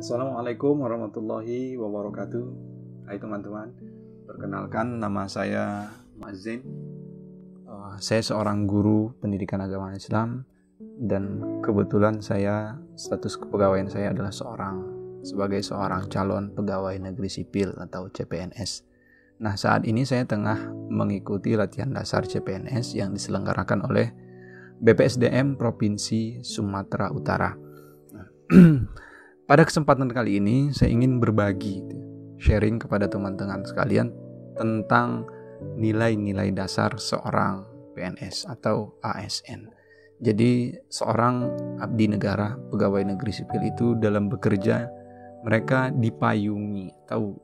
Assalamualaikum warahmatullahi wabarakatuh. Hai teman-teman, perkenalkan nama saya Mazin. Saya seorang guru pendidikan agama Islam dan kebetulan status kepegawaian saya adalah sebagai seorang calon pegawai negeri sipil atau CPNS. Nah, saat ini saya tengah mengikuti latihan dasar CPNS yang diselenggarakan oleh BPSDM Provinsi Sumatera Utara. Pada kesempatan kali ini saya ingin berbagi, sharing kepada teman-teman sekalian tentang nilai-nilai dasar seorang PNS atau ASN. Jadi seorang abdi negara, pegawai negeri sipil itu dalam bekerja mereka dipayungi atau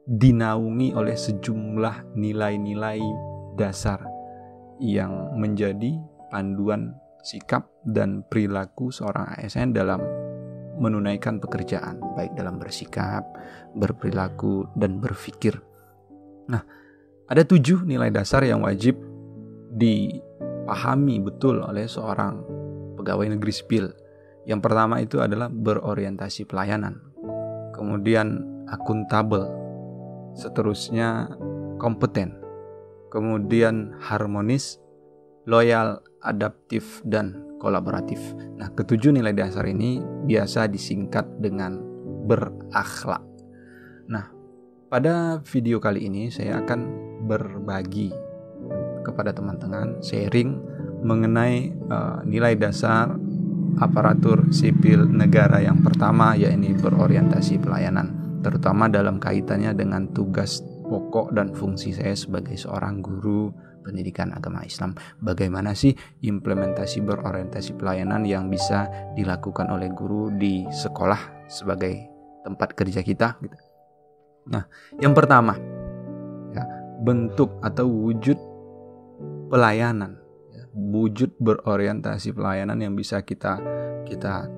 dinaungi oleh sejumlah nilai-nilai dasar yang menjadi panduan sikap dan perilaku seorang ASN dalam menunaikan pekerjaan, baik dalam bersikap, berperilaku, dan berpikir. Nah, ada 7 nilai dasar yang wajib dipahami betul oleh seorang pegawai negeri sipil. Yang pertama itu adalah berorientasi pelayanan, kemudian akuntabel, seterusnya kompeten, kemudian harmonis, loyal, adaptif, dan kolaboratif. Nah, ketujuh nilai dasar ini biasa disingkat dengan berakhlak. Nah, pada video kali ini saya akan berbagi kepada teman-teman, sharing mengenai nilai dasar aparatur sipil negara yang pertama, yaitu berorientasi pelayanan, terutama dalam kaitannya dengan tugas pokok dan fungsi saya sebagai seorang guru pendidikan agama Islam. Bagaimana sih implementasi berorientasi pelayanan yang bisa dilakukan oleh guru di sekolah sebagai tempat kerja kita gitu. Nah, yang pertama, bentuk atau wujud pelayanan, wujud berorientasi pelayanan yang bisa kita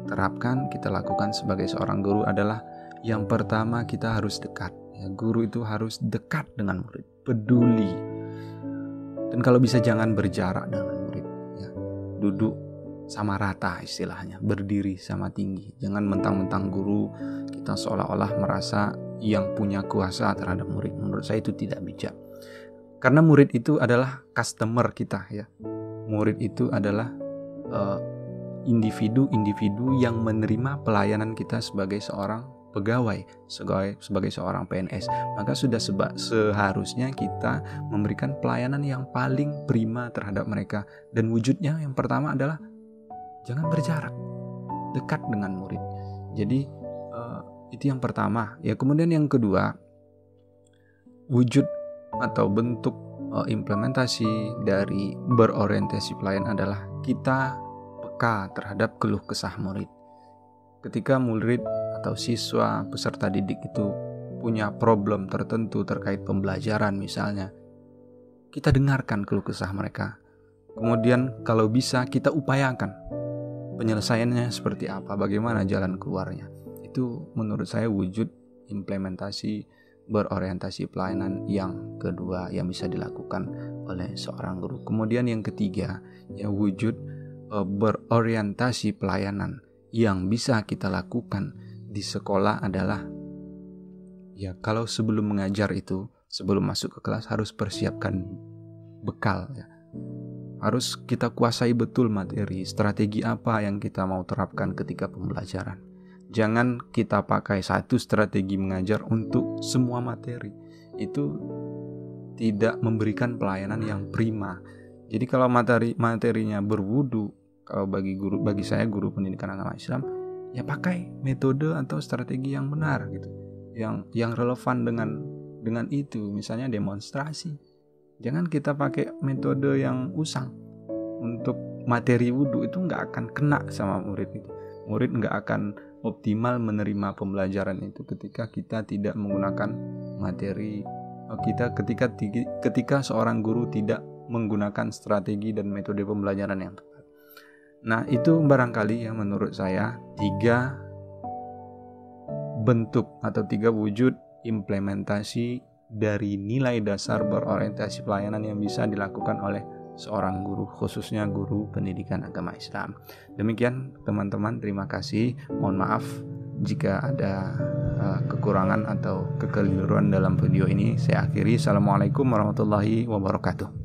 terapkan, kita lakukan sebagai seorang guru adalah yang pertama, kita harus dekat. Guru itu harus dekat dengan murid, peduli. Dan kalau bisa jangan berjarak dengan murid, duduk sama rata istilahnya, berdiri sama tinggi. Jangan mentang-mentang guru kita seolah-olah merasa yang punya kuasa terhadap murid. Menurut saya itu tidak bijak. Karena murid itu adalah customer kita ya. Murid itu adalah individu-individu yang menerima pelayanan kita sebagai seorang pegawai, sebagai seorang PNS. Maka sudah seharusnya kita memberikan pelayanan yang paling prima terhadap mereka. Dan wujudnya yang pertama adalah jangan berjarak, dekat dengan murid. Jadi itu yang pertama. Ya, kemudian yang kedua, wujud atau bentuk implementasi dari berorientasi pelayanan adalah kita peka terhadap keluh kesah murid. Ketika murid atau siswa peserta didik itu punya problem tertentu terkait pembelajaran misalnya, kita dengarkan keluh kesah mereka. Kemudian kalau bisa kita upayakan penyelesaiannya seperti apa, bagaimana jalan keluarnya. Itu menurut saya wujud implementasi berorientasi pelayanan yang kedua yang bisa dilakukan oleh seorang guru. Kemudian yang ketiga, wujud berorientasi pelayanan yang bisa kita lakukan di sekolah adalah kalau sebelum mengajar itu, sebelum masuk ke kelas harus persiapkan bekal ya. Harus kita kuasai betul materi, strategi apa yang kita mau terapkan ketika pembelajaran. Jangan kita pakai satu strategi mengajar untuk semua materi. Itu tidak memberikan pelayanan yang prima. Jadi kalau materinya berwudu, kalau bagi saya guru pendidikan agama Islam, pakai metode atau strategi yang benar gitu. Yang relevan dengan itu, misalnya demonstrasi. Jangan kita pakai metode yang usang. Untuk materi wudu itu nggak akan kena sama murid itu. Murid nggak akan optimal menerima pembelajaran itu ketika kita tidak menggunakan materi ketika seorang guru tidak menggunakan strategi dan metode pembelajaran yang tepat. Nah, itu barangkali yang menurut saya 3 bentuk atau 3 wujud implementasi dari nilai dasar berorientasi pelayanan yang bisa dilakukan oleh seorang guru, khususnya guru pendidikan agama Islam. Demikian teman-teman, terima kasih. Mohon maaf jika ada kekurangan atau kekeliruan dalam video ini. Saya akhiri. Assalamualaikum warahmatullahi wabarakatuh.